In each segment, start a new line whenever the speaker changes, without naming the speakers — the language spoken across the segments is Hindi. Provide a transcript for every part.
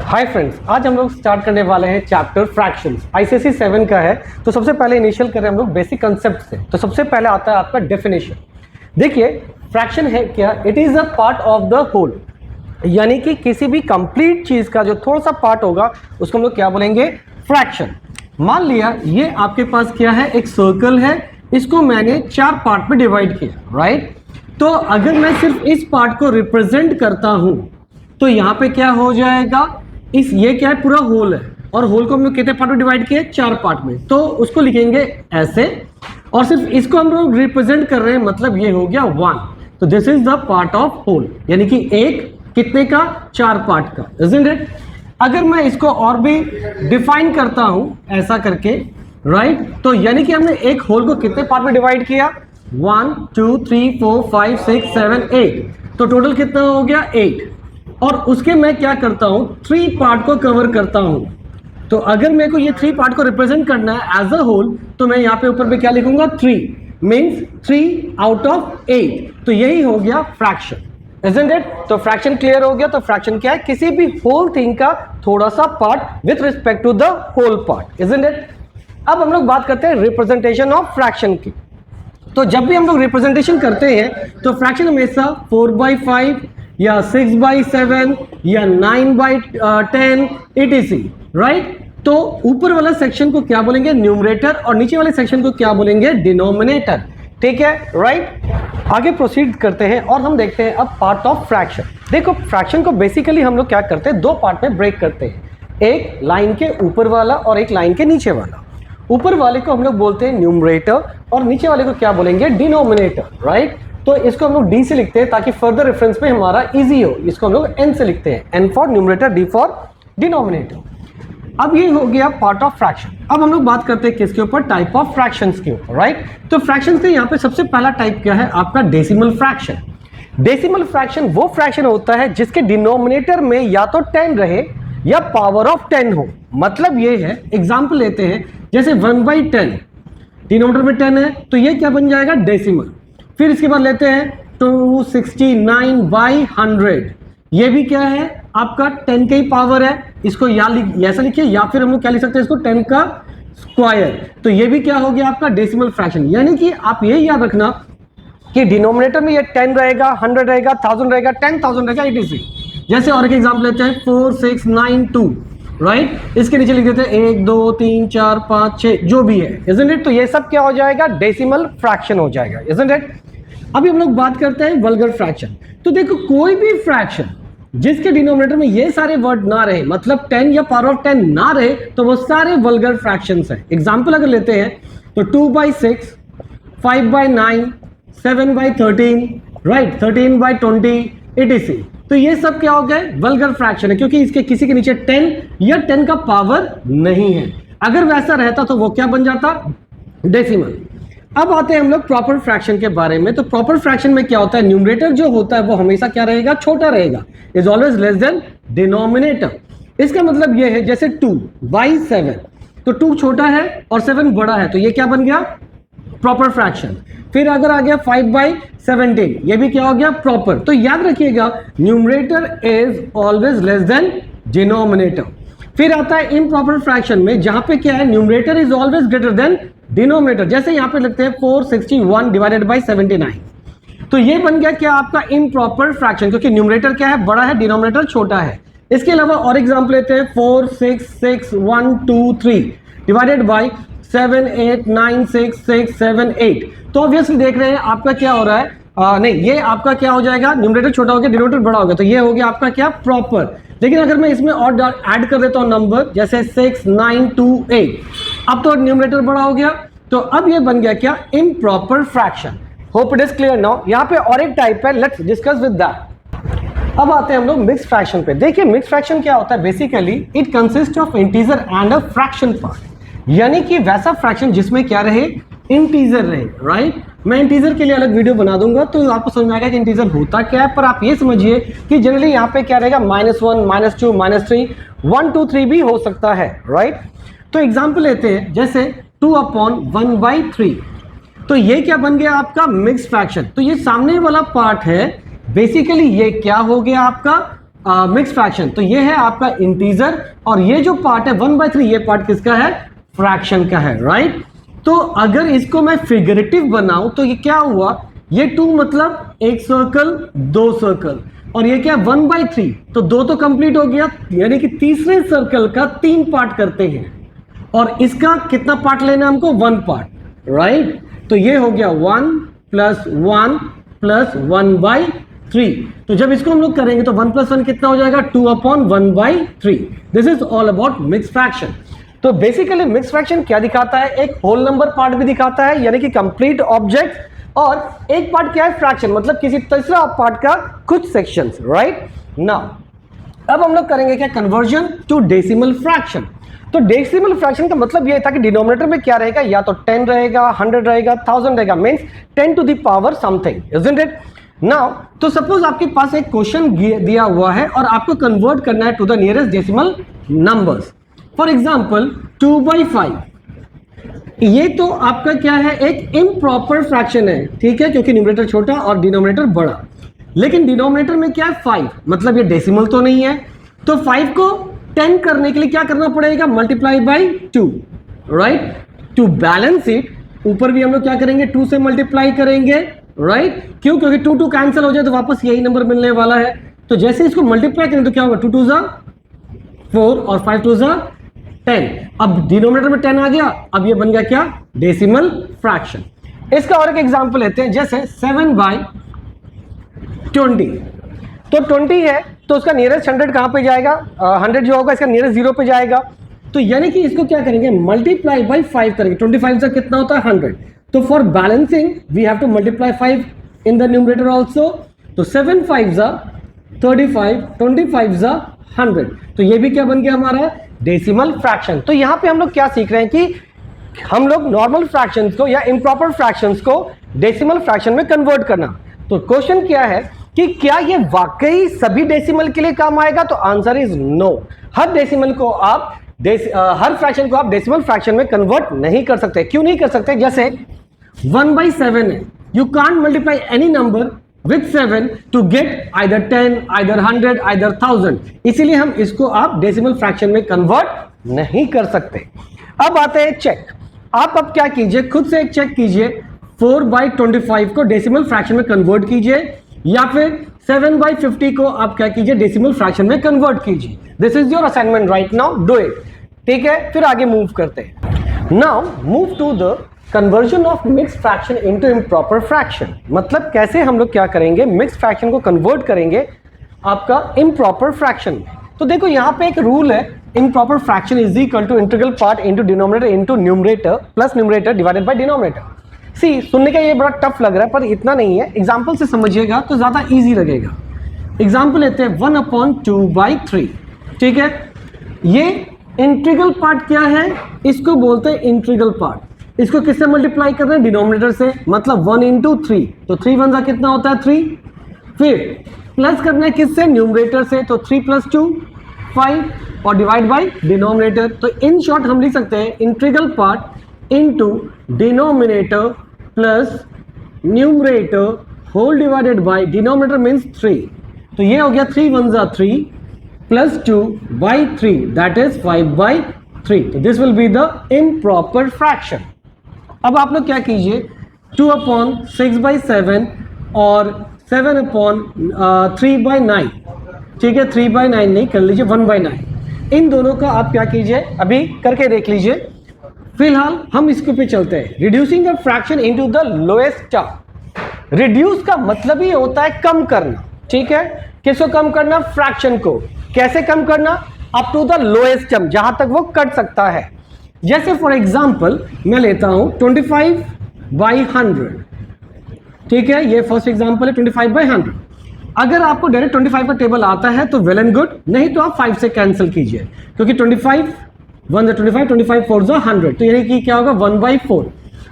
हाय फ्रेंड्स, आज हम लोग स्टार्ट करने वाले हैं चैप्टर फ्रैक्शंस। आईसीएसई 7 का है। तो सबसे पहले इनिशियल करें हम लोग बेसिक कंसेप्ट से। तो सबसे पहले आता है आपका डेफिनेशन। देखिए, फ्रैक्शन है क्या? It is a part of the whole, यानी कि किसी भी कंप्लीट चीज का जो थोड़ा सा पार्ट होगा उसको हम लोग क्या बोलेंगे? फ्रैक्शन। मान लिया ये आपके पास क्या है, एक सर्कल है, इसको मैंने 4 पार्ट में डिवाइड किया, राइट? तो अगर मैं सिर्फ इस पार्ट को रिप्रेजेंट करता हूं तो यहां पे क्या हो जाएगा, ये क्या है, पूरा होल है, और होल को हम लोग कितने पार्ट में डिवाइड किए? 4 पार्ट में। तो उसको लिखेंगे ऐसे, और सिर्फ इसको हम लोग रिप्रेजेंट कर रहे हैं, मतलब ये हो गया 1। तो this is the part of whole, यानी कि एक कितने का? 4 पार्ट का, इजंट इट? अगर मैं इसको और भी डिफाइन करता हूं ऐसा करके, राइट? तो यानी कि हमने एक होल को कितने पार्ट में डिवाइड किया? 1 2 3 4 5 6 7 8। तो टोटल कितना हो गया? 8। और उसके मैं क्या करता हूं, 3 पार्ट को कवर करता हूं। तो अगर मेरे को ये 3 पार्ट को रिप्रेजेंट करना है एज अ होल, तो मैं यहां पे ऊपर पे क्या लिखूंगा? 3 मींस 3 आउट ऑफ 8। तो यही हो गया फ्रैक्शन, isn't it? तो फ्रैक्शन क्लियर हो गया। तो फ्रैक्शन क्या है? किसी भी होल थिंग का थोड़ा सा part with respect to the whole part, isn't it? अब हम लोग बात करते हैं रिप्रेजेंटेशन ऑफ फ्रैक्शन की। तो जब भी हम लोग रिप्रेजेंटेशन करते हैं तो फ्रैक्शन हमेशा 4/5 या 6/7 या 9/10 etc, राइट? तो ऊपर वाला सेक्शन को क्या बोलेंगे? न्यूमरेटर, और नीचे वाले सेक्शन को क्या बोलेंगे? डिनोमिनेटर। ठीक है, राइट? आगे प्रोसीड करते हैं और हम देखते हैं अब पार्ट ऑफ फ्रैक्शन। देखो, फ्रैक्शन को बेसिकली हम लोग क्या करते हैं, 2 पार्ट में ब्रेक करते हैं, एक लाइन के ऊपर वाला और एक लाइन के नीचे वाला। ऊपर वाले को हम लोग बोलते हैं न्यूमरेटर और नीचे वाले को क्या बोलेंगे? Denominator, right? तो इसको हम लोग डी से लिखते हैं ताकि फर्दर रेफरेंस में हमारा इजी हो। इसको हम लोग एन से लिखते हैं, N for numerator, D for denominator. अब ये हो गया पार्ट ऑफ फ्रैक्शन। अब हम लोग बात करते हैं किसके ऊपर? टाइप ऑफ फ्रैक्शंस के ऊपर, राइट? तो फ्रैक्शंस के यहाँ पे सबसे पहला टाइप क्या है? आपका डेसिमल फ्रैक्शन। डेसिमल फ्रैक्शन वो फ्रैक्शन होता है जिसके डिनोमिनेटर में या तो 10 रहे या पावर ऑफ 10 हो। मतलब ये है, एग्जाम्पल लेते हैं, जैसे 1/10, डिनोमिनेटर में 10 है तो ये क्या बन जाएगा? डेसिमल। फिर इसके बाद लेते हैं 269/100, ये भी क्या है? आपका 10 का ही पावर है। इसको ऐसा लिखिए, या फिर हम लोग क्या लिख सकते हैं इसको? 10 का स्क्वायर। तो ये भी क्या हो गया? आपका डेसिमल फ्रैक्शन। यानी कि आप ये याद रखना कि डिनोमिनेटर में ये 10 रहेगा, 100 रहेगा, 1000 रहेगा, 10,000 रहेगा, etc। जैसे और एक एग्जाम्पल लेते हैं 4692, राइट? इसके नीचे लिख देते हैं 1 2 3 4 5 6, जो भी है, isn't it? तो ये सब क्या हो जाएगा? डेसिमल फ्रैक्शन हो जाएगा, isn't it? अभी हम लोग बात करते हैं वल्गर फ्रैक्शन। तो देखो, कोई भी फ्रैक्शन जिसके डिनोमिनेटर में ये सारे वर्ड ना रहे, मतलब 10 या पावर ऑफ 10 ना रहे, तो वो सारे वल्गर फ्रैक्शंस हैं। एग्जांपल अगर लेते हैं तो 2/6, 5/9, 7/13, राइट? 13/20 etc। तो ये सब क्या हो गए? वल्गर फ्रैक्शन है, क्योंकि इसके किसी के नीचे 10 या 10 का पावर नहीं है। अगर वैसा रहता तो वो क्या बन जाता? डेसिमल। अब आते हैं हम लोग प्रॉपर फ्रैक्शन के बारे में। तो प्रॉपर फ्रैक्शन में क्या होता है? न्यूमरेटर जो होता है वो हमेशा क्या रहेगा? छोटा रहेगा, is always less than denominator. इसका मतलब ये है, जैसे 2/7, तो 2 छोटा है और 7 बड़ा है, तो ये क्या बन गया? Proper fraction. फिर अगर आ गया 5/17, ये भी क्या हो गया? प्रॉपर। तो याद रखिएगा, numerator is always less than denominator. फिर आता है इम्प्रॉपर फ्रैक्शन में, जहां पे क्या है? Numerator is always greater than denominator. जैसे यहां पे लिखते हैं 461/79, तो ये बन गया क्या? आपका इम्प्रॉपर फ्रैक्शन, क्योंकि न्यूमरेटर क्या है? बड़ा है, डिनोमिनेटर छोटा है। इसके अलावा और एग्जाम्पल लेते हैं 466,123 डिवाइडेड बाई 7,8,9,6,6,7,8। तो ऑब्वियसली देख रहे हैं आपका क्या हो रहा है? नहीं, ये आपका क्या हो जाएगा? न्यूमरेटर छोटा हो गया, डिनोमिनेटर बड़ा हो गया, तो ये हो गया आपका क्या? प्रॉपर। लेकिन अगर मैं इसमें और ऐड कर देता हूं नंबर, जैसे 6,928, अब तो न्यूमरेटर बड़ा हो गया, तो अब ये बन गया क्या? Improper fraction. Hope it is clear now. यहाँ पे और एक टाइप है, लेट्स डिस्कस विद दैट। अब आते हैं हम लोग मिक्स फ्रैक्शन पे। देखिए, मिक्स फ्रैक्शन क्या होता है? Basically it consist of integer and a fraction part, यानी कि वैसा फ्रैक्शन जिसमें क्या रहे? इंटीजर रहे, राइट? मैं इंटीजर के लिए अलग वीडियो बना दूंगा तो आपको समझ में आएगा कि इंटीजर होता क्या है। पर आप ये समझिए कि जनरली यहाँ पे क्या रहेगा? -1, -2, -3, 1 2 3 भी हो सकता है, राइट? तो एग्जाम्पल लेते हैं, जैसे 2/1/3, तो ये क्या बन गया? आपका मिक्स फ्रैक्शन। तो ये सामने वाला पार्ट है, बेसिकली ये क्या हो गया? आपका मिक्स फ्रैक्शन, तो ये है आपका इंटीजर और ये जो पार्ट है 1/3 ये पार्ट किसका है, फ्रैक्शन का है, राइट। तो अगर इसको मैं फिगरेटिव बनाऊं तो ये क्या हुआ, ये 2 मतलब एक सर्कल, 2 सर्कल, और ये क्या 1/3, तो 2 तो कंप्लीट हो गया, यानी कि तीसरे सर्कल का 3 पार्ट करते हैं और इसका कितना पार्ट लेना है हमको, 1 पार्ट, राइट। तो ये हो गया 1 + 1 + 1/3। तो जब इसको हम लोग करेंगे तो 1 + 1 कितना हो जाएगा, 2/1/3। This is all about mix fraction. तो बेसिकली मिक्स फ्रैक्शन क्या दिखाता है, एक होल नंबर पार्ट भी दिखाता है यानी कि कंप्लीट ऑब्जेक्ट, और एक पार्ट क्या है, फ्रैक्शन, मतलब किसी तीसरा पार्ट का कुछ सेक्शंस, राइट। नाउ अब हम लोग करेंगे क्या, कन्वर्जन टू डेसिमल फ्रैक्शन। तो डेसिमल फ्रैक्शन का मतलब ये था कि डिनोमिनेटर में क्या रहेगा, या तो 10 रहेगा, 100 रहेगा, 1000 रहेगा, means 10 to the power something, isn't it. Now तो सपोज आपके पास एक क्वेश्चन दिया हुआ है और आपको कन्वर्ट करना है to the nearest decimal numbers. For example 2/5, ये तो आपका क्या है, एक इम्प्रॉपर फ्रैक्शन है, ठीक है, क्योंकि न्यूमरेटर छोटा और डिनोमिनेटर बड़ा। लेकिन डिनोमिनेटर में क्या है 5, मतलब ये डेसिमल तो नहीं है, तो 5 को 10 करने के लिए क्या करना पड़ेगा, multiply by 2, right. To balance it, ऊपर भी हम लोग क्या करेंगे, 2 से मल्टीप्लाई करेंगे, राइट। क्यों, क्योंकि 2 2 कैंसिल हो जाए तो वापस यही नंबर मिलने वाला है। तो जैसे इसको मल्टीप्लाई करें तो क्या होगा, 2 2 ज़ा 4 और 5 2 ज़ा 10। अब डिनोमिनेटर में 10 आ गया, अब ये बन गया क्या, डेसिमल फ्रैक्शन। इसका और एक एग्जांपल लेते हैं, जैसे 7/20। तो 20 है तो उसका नियरेस्ट 100 कहां पे जाएगा, 100 जो होगा इसका नियरेस्ट 0 पे जाएगा। तो यानी कि इसको क्या करेंगे, मल्टीप्लाई बाई 5 करेंगे। 25 से कितना होता है, 100। तो for balancing we have to multiply 5 in the numerator also. तो 7 5 ज़ा 35, 25 ज़ा 100, तो ये भी क्या बन गया हमारा, डेसिमल फ्रैक्शन। तो यहां पे हम लोग क्या सीख रहे हैं कि हम लोग नॉर्मल फ्रैक्शंस को या इम्प्रॉपर फ्रैक्शंस को डेसिमल फ्रैक्शन में कन्वर्ट करना। तो क्वेश्चन क्या है कि क्या ये वाकई सभी डेसिमल के लिए काम आएगा, तो आंसर इज नो। हर डेसिमल को आप हर फ्रैक्शन को आप डेसिमल फ्रैक्शन में कन्वर्ट नहीं कर सकते। क्यों नहीं कर सकते, जैसे 1/7 है, you can't multiply any number with 7 to get either 10, either 100, either 1000, इसीलिए हम इसको आप डेसिमल फ्रैक्शन में कन्वर्ट नहीं कर सकते। अब आते हैं चेक। आप अब क्या कीजिए, खुद से एक चेक कीजिए, 4/25 को डेसिमल फ्रैक्शन में कन्वर्ट कीजिए, या फिर 7/50 को आप क्या कीजिए, डेसिमल फ्रैक्शन में कन्वर्ट कीजिए। This is your assignment right now, do it, ठीक है। फिर आगे मूव करते हैं। Now move to the conversion of mix fraction into improper fraction. मतलब कैसे हम लोग क्या करेंगे, मिक्स फ्रैक्शन को कन्वर्ट करेंगे आपका इम्प्रॉपर फ्रैक्शन में। तो देखो यहाँ पे एक रूल है, improper fraction is equal to integral part into denominator into numerator plus numerator divided by denominator. सी सुनने का ये बड़ा टफ लग रहा है पर इतना नहीं है, एग्जाम्पल से समझिएगा तो ज्यादा ईजी लगेगा। एग्जाम्पल लेते हैं 1/2/3, ठीक है। ये इंटीग्रल पार्ट क्या है, इसको बोलते हैं इंटीग्रल पार्ट। इसको किससे मल्टीप्लाई कर रहे हैं, डिनोमिनेटर से, मतलब 1 × 3, तो 3 1 कितना होता है 3। फिर प्लस करना है किससे, न्यूमरेटर से, तो 3 + 2 5 और डिवाइड बाय डिनोमिनेटर। तो इन शॉर्ट हम लिख सकते हैं integral part into denominator plus numerator whole divided by denominator means 3। तो ये हो गया 3 1 = 3 प्लस 2/3 दैट इज 5/3। तो this will be the improper fraction. अब आप लोग क्या कीजिए, 2/6/7 और 7/3/9, ठीक है, 3/9 नहीं, कर लीजिए 1/9। इन दोनों का आप क्या कीजिए, अभी करके देख लीजिए। फिलहाल हम इसके पे चलते हैं, reducing the fraction into the lowest term. Reduce का मतलब ही होता है कम करना, ठीक है। किसको कम करना, फ्रैक्शन को। कैसे कम करना, up to the lowest term, जहां तक वो कट सकता है। जैसे फॉर एग्जांपल मैं लेता हूं 25/100, ठीक है, ये फर्स्ट एग्जांपल है 25/100। अगर आपको डायरेक्ट 25 का टेबल आता है तो वेल एंड गुड, नहीं तो आप 5 से कैंसिल कीजिए, क्योंकि 25 1 = 25, 25 4 = 100, तो यानी कि क्या होगा 1/4।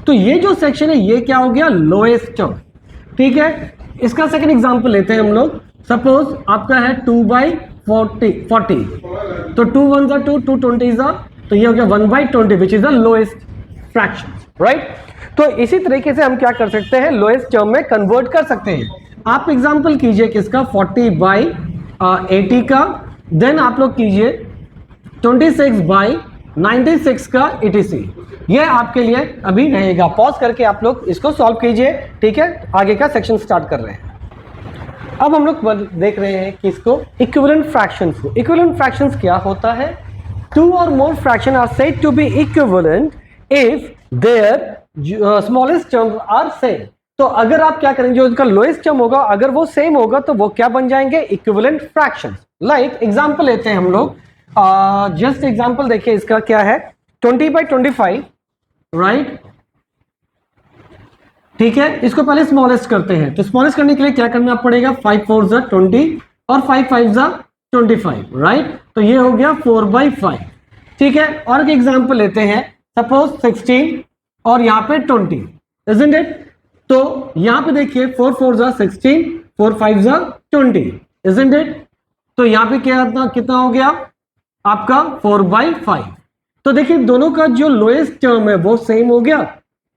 तो ये जो सेक्शन है ये क्या हो गया, लोएस्ट टर्म, ठीक है। इसका सेकंड एग्जांपल लेते हैं हम लोग। सपोज आपका है 2/40, तो 2 1 = 2, 2 20 ज़ा, तो ये हो गया 1/20 which is the lowest fraction, right. तो इसी तरीके से हम क्या कर सकते हैं, लोएस्ट टर्म में कन्वर्ट कर सकते हैं। आप एग्जांपल कीजिए किसका, 40/10, 80 का, देन आप लोग कीजिए 26/96 का ETC। ये आपके लिए अभी रहेगा। पॉज करके आप लोग इसको सॉल्व कीजिए, ठीक है। आगे का सेक्शन स्टार्ट कर रहे हैं। अब हम लोग देख रहे हैं कि इसको इक्विवेलेंट फ्रैक्शंस को। इक्विवेलेंट फ्रैक्शंस क्या होता है? टू और more fraction are said to be equivalent if their smallest terms are same. तो अगर आप क्या करेंगे, जो उनका लोएस्ट टर्म होगा अगर वो सेम होगा तो वो क्या बन जाएंगे? Equivalent fractions. लाइक एग्जांपल लेते हैं हम लोग, जस्ट एग्जांपल देखिए इसका क्या है, 20/25, राइट, ठीक है। इसको पहले स्मॉलेस्ट करते हैं, तो स्मॉलेस्ट करने के लिए क्या करना पड़ेगा? 5 4 जा 20 और 5 5 जा 25, राइट। तो ये हो गया 4/5, ठीक है। और एक एग्जांपल लेते हैं, सपोज 16 और यहाँ पे 20, इजंट इट? तो यहाँ पे देखिए 4 4 जा 16, 4 5 जा 20, इजंट इट? तो यहाँ पे कितना हो गया आपका? 4/5। तो देखिए दोनों का जो लोएस्ट टर्म है वो सेम हो गया,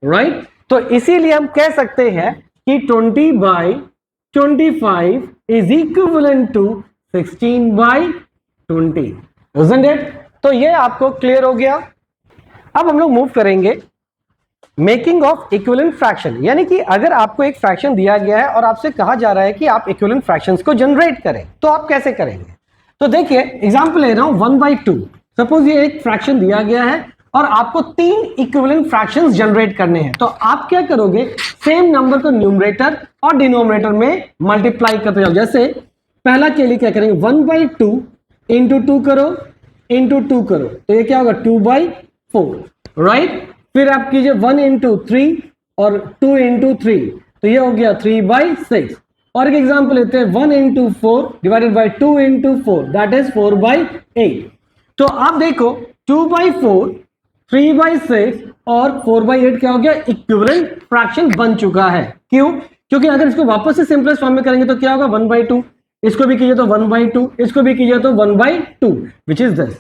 राइट। तो इसीलिए हम कह सकते हैं कि 20/25 is equivalent to 16/20, isn't it? तो ये आपको क्लियर हो गया। अब हम लोग मूव करेंगे मेकिंग ऑफ इक्विवेलेंट फ्रैक्शन, यानी कि अगर आपको एक फ्रैक्शन दिया गया है और आपसे कहा जा रहा है कि आप इक्विवेलेंट फ्रैक्शंस को जनरेट करें, तो आप कैसे करेंगे? तो देखिए एग्जांपल ले रहा हूं 1/2। सपोज ये एक फ्रैक्शन दिया गया है और आपको 3 इक्विवेलेंट फ्रैक्शंस जनरेट करने हैं, तो आप क्या करोगे? सेम नंबर को न्यूमरेटर और डिनोमिनेटर में मल्टीप्लाई करते जाओ। जैसे पहला के लिए क्या करेंगे? 1/2 इंटू 2 करो, इंटू 2 करो, तो ये क्या होगा? 2/4, राइट। फिर आप कीजिए 1 इंटू 3 और 2 इंटू 3, तो ये हो गया 3/6। और एक एग्जाम्पल लेते हैं 1 into 4 divided by 2 into 4, that is 4/8। तो आप देखो 2/4, 3/6 और 4/8 क्या हो गया? इक्विवेलेंट फ्रैक्शन बन चुका है। क्यों? क्योंकि अगर इसको वापस से सिंपलेस्ट फॉर्म में करेंगे तो क्या होगा? 1/2, इसको भी कीजिए तो 1/2, इसको भी कीजिए तो 1/2, which is this,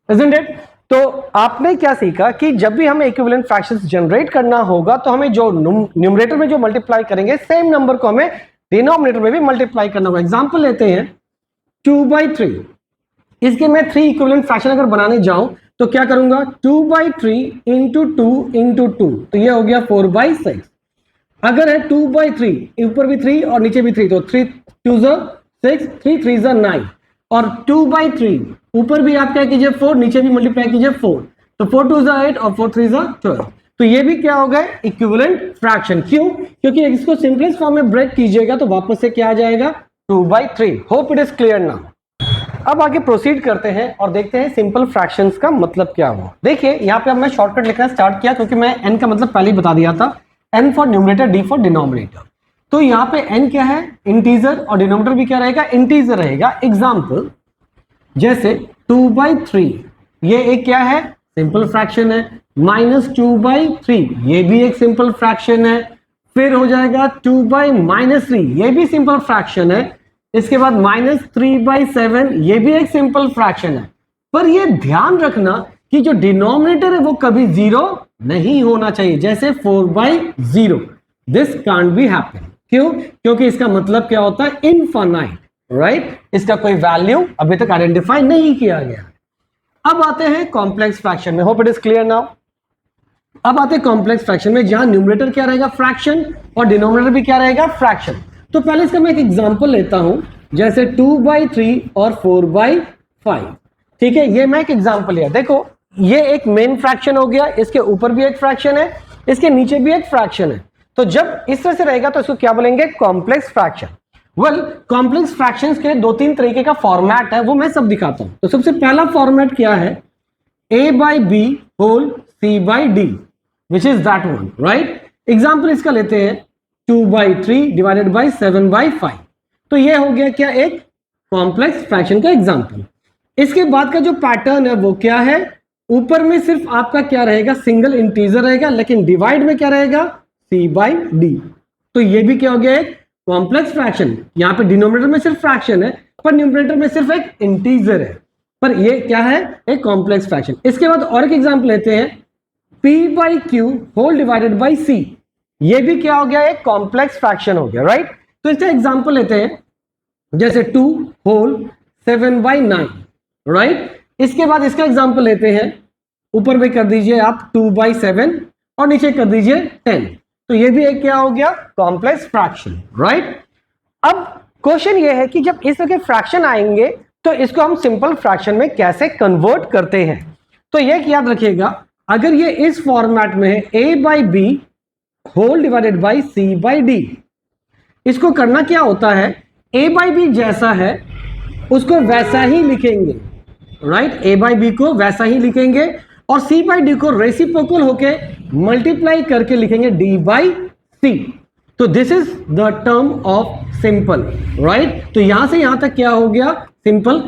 isn't it? तो आपने क्या सीखा कि जब भी हमें इक्विवेलेंट फ्रैक्शंस जनरेट करना होगा तो हमें जो न्यूमरेटर में जो मल्टीप्लाई करेंगे सेम नंबर को हमें डिनोमिनेटर में भी मल्टीप्लाई करना होगा। एग्जांपल लेते हैं 2/3, इसके मैं 3 इक्विवेलेंट फ्रैक्शन अगर बनाने जाऊं तो क्या करूंगा? 2/3 इंटू 2 इंटू 2, तो ये हो गया 4/6। अगर है 2/3, ऊपर भी 3 और नीचे भी 3, तो 3 2 6, 3 3 9, और 2/3 ऊपर भी आप क्या कीजिए 4, नीचे भी मल्टीप्लाई कीजिए 4, तो 4 2 8 और 4 3 12। तो ये भी क्या हो गया? Equivalent fraction. क्यों? क्योंकि इसको सिंपलेस्ट फॉर्म में ब्रेक कीजिएगा तो वापस से क्या आ जाएगा? 2/3। Hope it is clear now. अब आगे प्रोसीड करते हैं और देखते हैं सिंपल फ्रैक्शंस का मतलब क्या हुआ। देखिए यहाँ पे अब मैं शॉर्टकट लिखना स्टार्ट किया क्योंकि मैं n का मतलब पहले ही बता दिया था, n for numerator, d for denominator. तो यहाँ पे n क्या है? इंटीजर, और डिनोमिनेटर भी क्या रहेगा? इंटीजर रहेगा। एग्जाम्पल जैसे 2/3, ये एक क्या है? सिंपल फ्रैक्शन है। -2/3, ये भी एक सिंपल फ्रैक्शन है। फिर हो जाएगा 2/-3, ये भी सिंपल फ्रैक्शन है। इसके बाद -3/7, ये भी एक सिंपल फ्रैक्शन है। पर ये ध्यान रखना कि जो डिनोमिनेटर है वो कभी 0 नहीं होना चाहिए, जैसे 4/0, दिस कांट बी हैपन। क्यों? क्योंकि इसका मतलब क्या होता है? Infinite, right. इसका कोई वैल्यू अभी तक आइडेंटिफाई नहीं किया गया। अब आते हैं कॉम्प्लेक्स फ्रैक्शन में। Hope it is clear now. अब आते हैं कॉम्प्लेक्स फ्रैक्शन में, जहां न्यूमरेटर क्या रहेगा? फ्रैक्शन, और डिनोमिनेटर भी क्या रहेगा? फ्रैक्शन। तो पहले इसका मैं एक एग्जांपल लेता हूं, जैसे 2/3 और 4/5, ठीक है। ये मैं एक एग्जांपल लिया। देखो ये एक मेन फ्रैक्शन हो गया, इसके ऊपर भी एक फ्रैक्शन है, इसके नीचे भी एक फ्रैक्शन है। तो जब इस तरह से रहेगा तो इसको क्या बोलेंगे? Complex fraction. Well, complex fractions के 2-3 तरीके का फॉर्मेट है, वो मैं सब दिखाता हूं। तो सबसे पहला फॉर्मेट क्या है? a/b whole c/d, which is that one, right. Example इसका लेते हैं 2/3 डिवाइडेड बाई 7/5। तो ये हो गया क्या? एक कॉम्प्लेक्स फ्रैक्शन का एग्जाम्पल। इसके बाद का जो पैटर्न है वो क्या है? ऊपर में सिर्फ आपका क्या रहेगा? सिंगल इंटीजर रहेगा, लेकिन डिवाइड में क्या रहेगा? c/d। तो ये भी क्या हो गया? एक कॉम्प्लेक्स फ्रैक्शन। यहाँ पे डिनोमिनेटर में सिर्फ फ्रैक्शन है, पर न्यूमरेटर में सिर्फ एक इंटीजर है, पर ये क्या है? एक कॉम्प्लेक्स फ्रैक्शन। इसके बाद और एक एग्जाम्पल लेते हैं p/q whole divided by c। ये भी क्या हो गया? एक कॉम्प्लेक्स फ्रैक्शन हो गया, राइट। तो इसका एग्जाम्पल लेते हैं जैसे 2 होल 7/9, राइट। इसके बाद इसका एग्जांपल लेते हैं, ऊपर में कर दीजिए आप 2/7 और नीचे कर दीजिए 10, तो ये भी एक क्या हो गया, कॉम्प्लेक्स फ्रैक्शन, राइट। अब क्वेश्चन ये है कि जब इस तरह के फ्रैक्शन आएंगे तो इसको हम सिंपल फ्रैक्शन में कैसे कन्वर्ट करते हैं। तो ये याद रखिएगा, अगर ये इस फॉर्मेट में है a/b whole divided by c/d, इसको करना क्या होता है, a/b जैसा है उसको वैसा ही लिखेंगे, राइट। a/b को वैसा ही लिखेंगे और c/d को रेसिप्रोकल होके मल्टीप्लाई करके लिखेंगे d/c। तो this is the term of simple, right. तो यहां से यहां तक क्या हो गया, सिंपल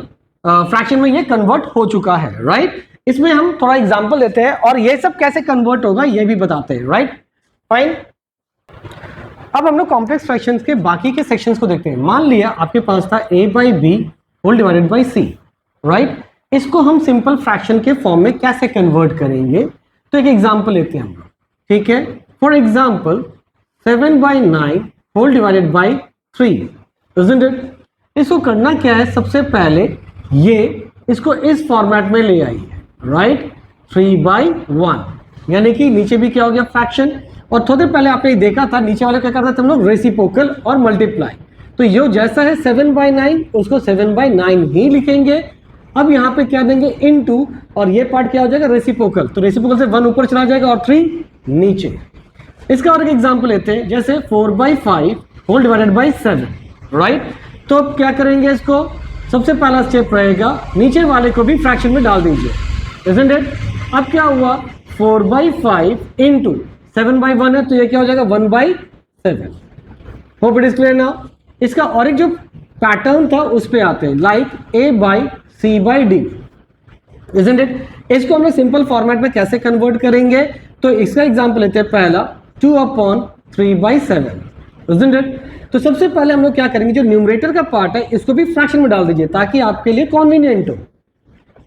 फ्रैक्शन में ये कन्वर्ट हो चुका है, राइट। इसमें हम थोड़ा एग्जांपल लेते हैं और ये सब कैसे कन्वर्ट होगा ये भी बताते हैं, राइट। फाइन। अब हम लोग कॉम्प्लेक्स फ्रैक्शंस के बाकी के सेक्शंस को देखते हैं। मान लिया आपके पास था a/b whole divided by c, right. इसको हम सिंपल फ्रैक्शन के फॉर्म में कैसे कन्वर्ट करेंगे, तो एक एग्जांपल लेते हैं हम लोग, ठीक है। For example 7/9 whole divided by 3, isn't it? इसको करना क्या है, सबसे पहले ये इसको इस फॉर्मेट में ले आइए, राइट। 3/1 यानी कि नीचे भी क्या हो गया, फ्रैक्शन। और थोड़ी देर पहले आपने देखा था नीचे वाले क्या करते थे हम लोग, रेसिप्रोकल और मल्टीप्लाई। तो ये जैसा है 7/9 उसको 7/9 ही लिखेंगे। अब यहाँ पे क्या देंगे, इनटू, और ये पार्ट क्या हो जाएगा, रेसिप्रोकल। तो रेसिप्रोकल से 1 ऊपर चला जाएगा और 3 नीचे। इसका और एक एग्जांपल लेते हैं, जैसे 4/5 होल डिवाइडेड बाई 7, राइट। तो अब क्या करेंगे, इसको सबसे पहला स्टेप रहेगा नीचे वाले को भी फ्रैक्शन में डाल दीजिए, isn't it? अब क्या हुआ, 4/5 इंटू 7/1 है तो ये क्या हो जाएगा, 1/7। Hope it is clear now. इसका और एक जो पैटर्न था उस पे आते हैं, लाइक a/c/d, isn't it? इसको हम लोग सिंपल फॉर्मेट में कैसे कन्वर्ट करेंगे, तो इसका एग्जांपल लेते हैं पहला 2/3/7, isn't it? तो सबसे पहले हम लोग क्या करेंगे, जो न्यूमरेटर का पार्ट है इसको भी फ्रैक्शन में डाल दीजिए ताकि आपके लिए कन्वीनियंट हो,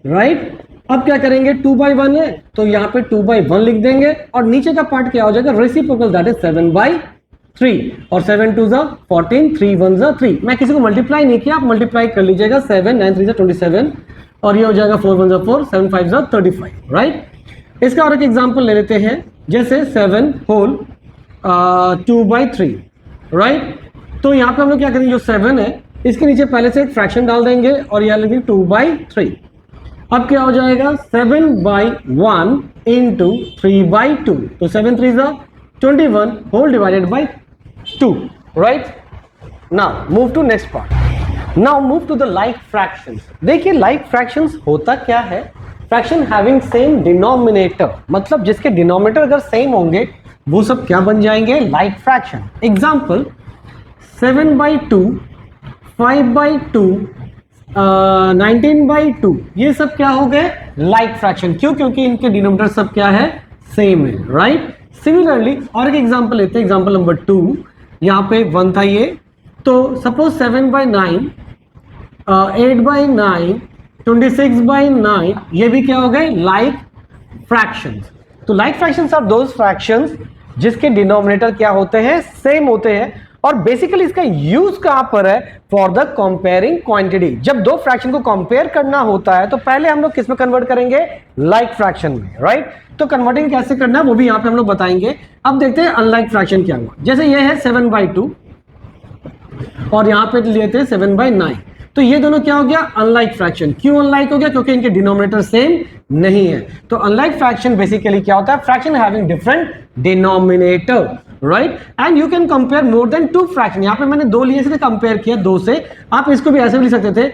राइट। अब क्या करेंगे, 2/1 है तो यहाँ पे 2/1 लिख देंगे और नीचे का पार्ट क्या हो जाएगा, रेसिप्रोकल, दैट इज 7/3 और 7 2 14, 3 1 3। मैं किसी को मल्टीप्लाई नहीं किया, आप मल्टीप्लाई कर लीजिएगा, 7 9 3 27 और ये हो जाएगा 4 1 4 7 5 35, राइट। इसका और एक एग्जांपल ले लेते हैं, जैसे 7 होल 2/3, राइट। तो यहाँ पे हम लोग क्या करेंगे, जो 7 है इसके नीचे पहले से एक फ्रैक्शन डाल देंगे और यहाँ लिखेंगे 2/3। अब क्या हो जाएगा, 7/1 इंटू 3/2, तो 7 3 21 whole divided by 2, right. Now move to next part. Now move to the like fractions. देखिए लाइक फ्रैक्शंस होता क्या है, फ्रैक्शन हैविंग सेम डिनोमिनेटर, मतलब जिसके डिनोमिनेटर अगर सेम होंगे वो सब क्या बन जाएंगे, लाइक फ्रैक्शन। एग्जांपल 7/2, 5/2, 19/2, ये सब क्या हो गए, लाइक फ्रैक्शन। क्यों, क्योंकि इनके डिनोमिनेटर सब क्या है, सेम है, राइट। सिमिलरली और एक एग्जांपल लेते हैं, एग्जांपल नंबर 2, यहाँ पे 1 था ये, तो सपोज 7/9, 8/9, 26/9, ये भी क्या हो गए, लाइक फ्रैक्शंस। तो like fractions are those fractions जिसके डिनोमिनेटर क्या होते हैं, सेम होते हैं। और बेसिकली इसका यूज कहां पर है, फॉर द कंपेयरिंग क्वांटिटी। जब दो फ्रैक्शन को कंपेयर करना होता है तो पहले हम लोग किस में कन्वर्ट करेंगे, लाइक फ्रैक्शन में, राइट। तो कन्वर्टिंग कैसे करना है वो भी यहां पे हम लोग बताएंगे। अब देखते हैं अनलाइक फ्रैक्शन क्या हुआ। जैसे ये है 7/2 और यहां पे लेते हैं 7/9, तो ये दोनों क्या हो गया, अनलाइक फ्रैक्शन। क्यों अनलाइक हो गया, क्योंकि इनके डिनोमिनेटर सेम नहीं है। तो अनलाइक फ्रैक्शन बेसिकली क्या होता है, fraction having different denominator, right. And you can compare more than 2 fraction. यहाँ पे मैंने 2 लिए, इसलिए कंपेयर किया 2 से। आप इसको भी ऐसे भी लिख सकते थे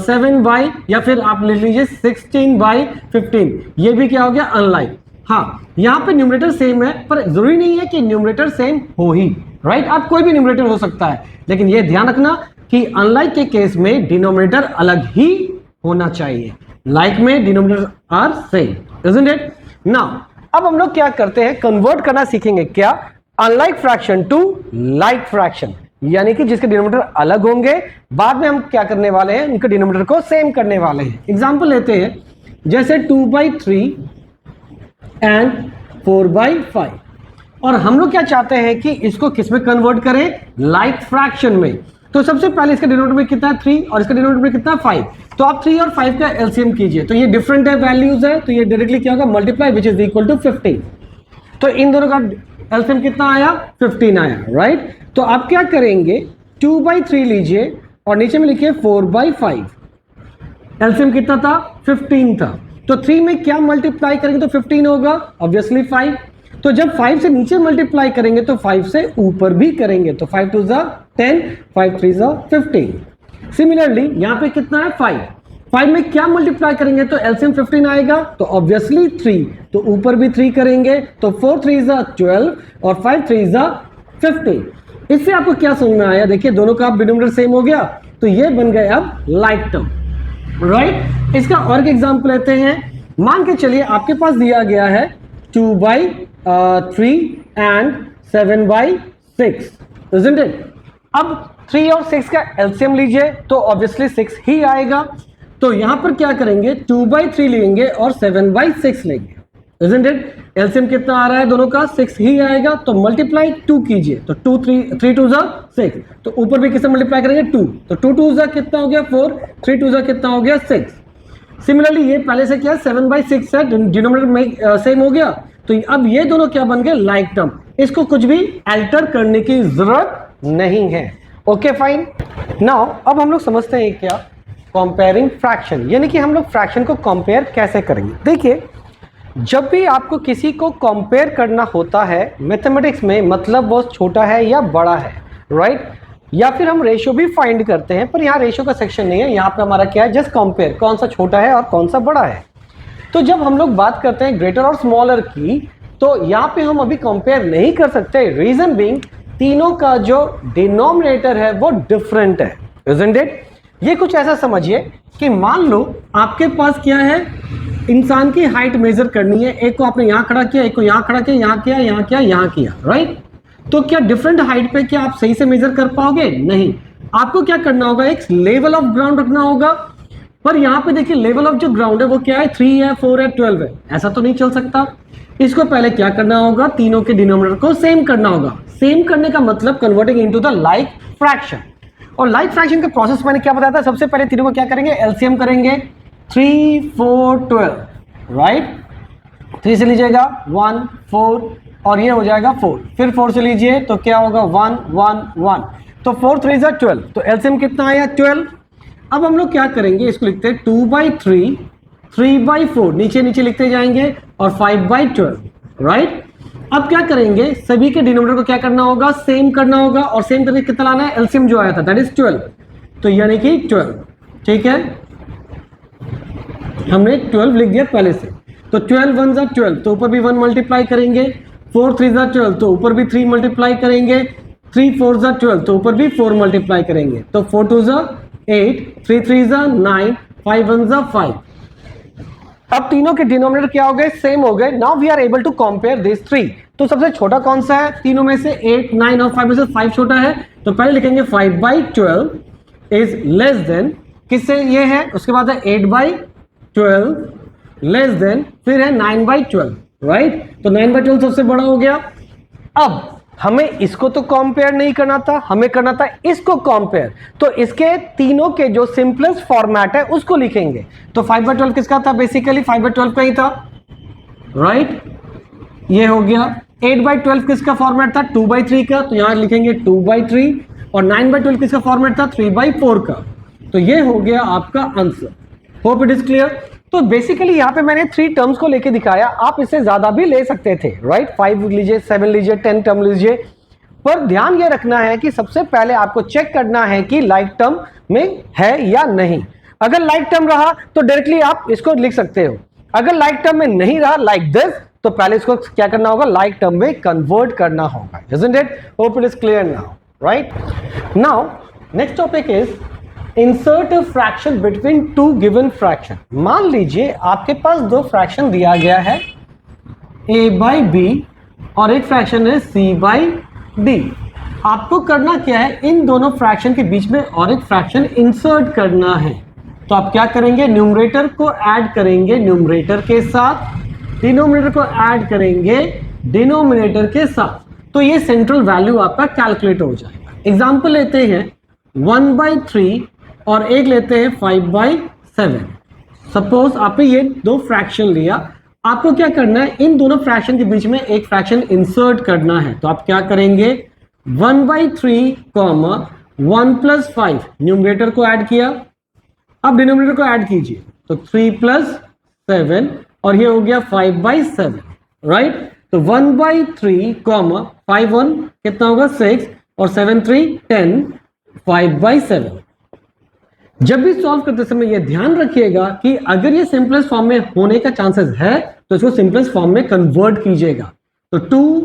7 या फिर आप लिख लीजिए 16/15, ये भी क्या हो गया, अनलाइक। हाँ, यहाँ पे न्यूमरेटर सेम है पर जरूरी नहीं है कि न्यूमरेटर सेम हो ही, राइट। आप कोई भी न्यूमरेटर हो सकता है, लेकिन ये ध्यान रखना कि अनलाइक के केस में डिनोमिनेटर अलग ही होना चाहिए, लाइक में denominator are same, isn't it? Now अब हम लोग क्या करते हैं, कन्वर्ट करना सीखेंगे, क्या, unlike fraction to like fraction, यानी कि जिसके डिनोमिनेटर अलग होंगे बाद में हम क्या करने वाले हैं, उनके डिनोमिनेटर को सेम करने वाले हैं। एग्जांपल लेते हैं, जैसे 2/3 एंड 4/5, और हम लोग क्या चाहते हैं कि इसको किस में कन्वर्ट करें, लाइक फ्रैक्शन में। तो सबसे पहले इसका डिनोमिनेटर में कितना है 3 और इसका डिनोमिनेटर में कितना है 5। तो आप 3 और 5 का एलसीएम कीजिए, तो ये डिफरेंट है वैल्यूज है, तो ये डायरेक्टली क्या होगा multiply which is equal to 15। तो इन दोनों का एलसीएम कितना आया 15 आया, राइट। तो आप क्या करेंगे 2/3 लीजिए और नीचे में लिखिए 4/5। एलसीएम कितना था 15 था, तो 3 में क्या मल्टीप्लाई करेंगे तो 15 होगा ऑब्वियसली 5। तो जब 5 से नीचे मल्टीप्लाई करेंगे तो 5 से ऊपर भी करेंगे, तो 5 2 10, 5 3 15। सिमिलरली यहाँ पे कितना है 5 में क्या मल्टीप्लाई करेंगे तो एलसीएम 15 आएगा, तो ऑब्वियसली 3, तो ऊपर भी 3 करेंगे, तो 4 3 12 और 5 3 15। इससे आपको क्या समझ में आया, देखिए दोनों का डिनोमिनेटर सेम हो गया, तो ये बन गए अब लाइक टर्म, राइट। इसका और एक एग्जांपल लेते हैं। मान के चलिए आपके पास दिया गया है 2/3 एंड 7/6, isn't it? अब 3 और 6 का एलसीएम लीजिए तो ऑब्वियसली 6 ही आएगा, तो यहां पर क्या करेंगे 2/3 लेंगे और 7/6 लेंगे, isn't it? एलसीएम कितना आ रहा है दोनों का 6 ही आएगा, तो मल्टीप्लाई 2 कीजिए, तो 3 2 6, तो ऊपर भी किससे मल्टीप्लाई करेंगे 2, तो 2 2 कितना हो गया 4, 3 2 कितना हो गया 6। सिमिलरली ये पहले से क्या 7/6 है, डिनोमिनेटर में सेम हो गया, तो अब ये दोनों क्या बन गए लाइक टर्म, इसको कुछ भी अल्टर करने की जरूरत नहीं है। Okay fine. नाउ अब हम लोग समझते हैं क्या कंपेयरिंग फ्रैक्शन, यानी कि हम लोग फ्रैक्शन को कंपेयर कैसे करेंगे। देखिए जब भी आपको किसी को कंपेयर करना होता है मैथमेटिक्स में, मतलब वो छोटा है या बड़ा है, राइट, या फिर हम रेशियो भी फाइंड करते हैं, पर यहाँ रेशियो का सेक्शन नहीं है, यहाँ पे हमारा क्या है जस्ट कंपेयर, कौन सा छोटा है और कौन सा बड़ा है। तो जब हम लोग बात करते हैं ग्रेटर और स्मॉलर की, तो यहाँ पे हम अभी कंपेयर नहीं कर सकते, रीजन बीइंग तीनों का जो डिनोमिनेटर है वो डिफरेंट है, isn't it? ये कुछ ऐसा समझिए कि मान लो आपके पास क्या है, इंसान की हाइट मेजर करनी है, एक को आपने यहाँ खड़ा किया, एक को यहाँ खड़ा किया, यहाँ किया, यहाँ किया, यहाँ किया, राइट। तो क्या डिफरेंट हाइट पे क्या आप सही से मेजर कर पाओगे? नहीं। आपको क्या करना होगा, एक लेवल ऑफ ग्राउंड रखना होगा, पर यहाँ पे देखिए लेवल ऑफ जो ग्राउंड है वो क्या है 3 है, 4 है, 12 है, ऐसा तो नहीं चल सकता। इसको पहले क्या करना होगा, तीनों के डिनोमिनेटर को सेम करना होगा। सेम करने का मतलब converting into the like fraction, और लाइक फ्रैक्शन का प्रोसेस मैंने क्या बताया था, सबसे पहले तीनों को क्या करेंगे एलसीएम करेंगे, 3 4 12, राइट। 3 से लीजिएगा 1 4 और ये हो जाएगा 4, फिर 4 से लीजिए तो क्या होगा 1 1 1, तो 4 3 12, तो एलसीएम कितना आया 12। अब हम लोग क्या करेंगे, इसको लिखते हैं 2/3 3/4, नीचे नीचे लिखते जाएंगे, और 5/12, राइट। अब क्या करेंगे, सभी के डिनोमिनेटर को क्या करना होगा सेम करना होगा, और सेम करके कितना लाना है एलसीएम जो आया था दैट इज 12, तो यानी कि 12, ठीक है, हमने 12 लिख दिया पहले से। तो 12 1 12, तो ऊपर भी 1 मल्टीप्लाई करेंगे, 4 3 12, तो ऊपर भी 3 मल्टीप्लाई करेंगे, 3 4 12, तो ऊपर भी 4 मल्टीप्लाई करेंगे, तो 4 2 8, 3 3 9, 5 1 5। अब तीनों के डिनोमिनेटर क्या हो गए सेम हो गए। Now we are able to compare this 3। तो सबसे छोटा कौन सा है तीनों में से, 8 9 और 5 में से 5 छोटा है, तो पहले लिखेंगे 5/12 इज लेस देन, किससे ये है, उसके बाद है 8/12 लेस देन, फिर है 9/12, राइट। तो 9/12 सबसे बड़ा हो गया। अब हमें इसको तो कंपेयर नहीं करना था, हमें करना था इसको कंपेयर, तो इसके तीनों के जो सिंपलेस्ट फॉर्मेट है उसको लिखेंगे। तो 5/12 किसका था, बेसिकली 5/12 का ही था, राइट, ये हो गया। 8/12 किसका फॉर्मेट था 2/3 का, तो यहां लिखेंगे 2/3, और 9/12 किसका फॉर्मेट था 3/4 का, तो ये हो गया आपका answer. Hope it is clear. तो बेसिकली यहाँ पे मैंने 3 टर्म्स को लेके दिखाया, आप इससे ज्यादा भी ले सकते थे, राइट, 5 लीजिए, 7 लीजिए, 10 टर्म लीजिए, पर ध्यान ये रखना है कि सबसे पहले आपको चेक करना है कि लाइक टर्म में है या नहीं। अगर लाइक टर्म रहा तो डायरेक्टली आप इसको लिख सकते हो, अगर लाइक टर्म में नहीं रहा लाइक दिस, तो पहले इसको क्या करना होगा लाइक टर्म में कन्वर्ट करना होगा, isn't it? Hope it is clear now, right? Now next topic is insert a fraction between 2 given fraction. मान लीजिए आपके पास 2 फ्रैक्शन दिया गया है a/b और एक फ्रैक्शन है c/d। आपको करना क्या है, इन दोनों फ्रैक्शन के बीच में और एक फ्रैक्शन इंसर्ट करना है। तो आप क्या करेंगे, न्यूमरेटर को ऐड करेंगे न्यूमरेटर के साथ, डिनोमिनेटर को ऐड करेंगे डिनोमिनेटर के साथ, तो ये सेंट्रल वैल्यू आपका कैलकुलेट हो जाएगा। एग्जांपल लेते हैं, 1/3 और एक लेते हैं 5/7। सपोज आपने ये दो फ्रैक्शन लिया, आपको क्या करना है, इन दोनों फ्रैक्शन के बीच में एक फ्रैक्शन इंसर्ट करना है। तो आप क्या करेंगे, 1/3 कॉमा 1 + 5 न्यूमरेटर को ऐड किया, अब डिनोमिनेटर को ऐड कीजिए, तो 3 + 7 और ये हो गया 5/7, राइट। तो 1/3 कॉमा 5 1 कितना होगा 6 और 7 3 10, 5/7। जब भी सॉल्व करते समय ये ध्यान रखिएगा कि अगर ये सिंपलेस्ट फॉर्म में होने का चांसेस है तो इसको सिंपलेस्ट फॉर्म में कन्वर्ट कीजिएगा। तो 2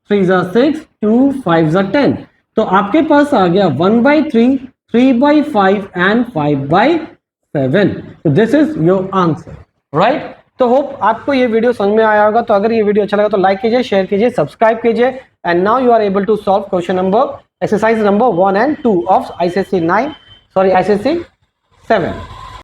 3 6 2 5 10, तो आपके पास आ गया 1/3 3/5 एंड 5/7। तो this is your answer, right. तो होप आपको ये वीडियो समझ में आया होगा। तो अगर ये वीडियो अच्छा लगा तो लाइक कीजिए, शेयर कीजिए, सब्सक्राइब कीजिए। And now you are able to solve question number exercise number 1 and 2 of ICSE 9 ICSE 7।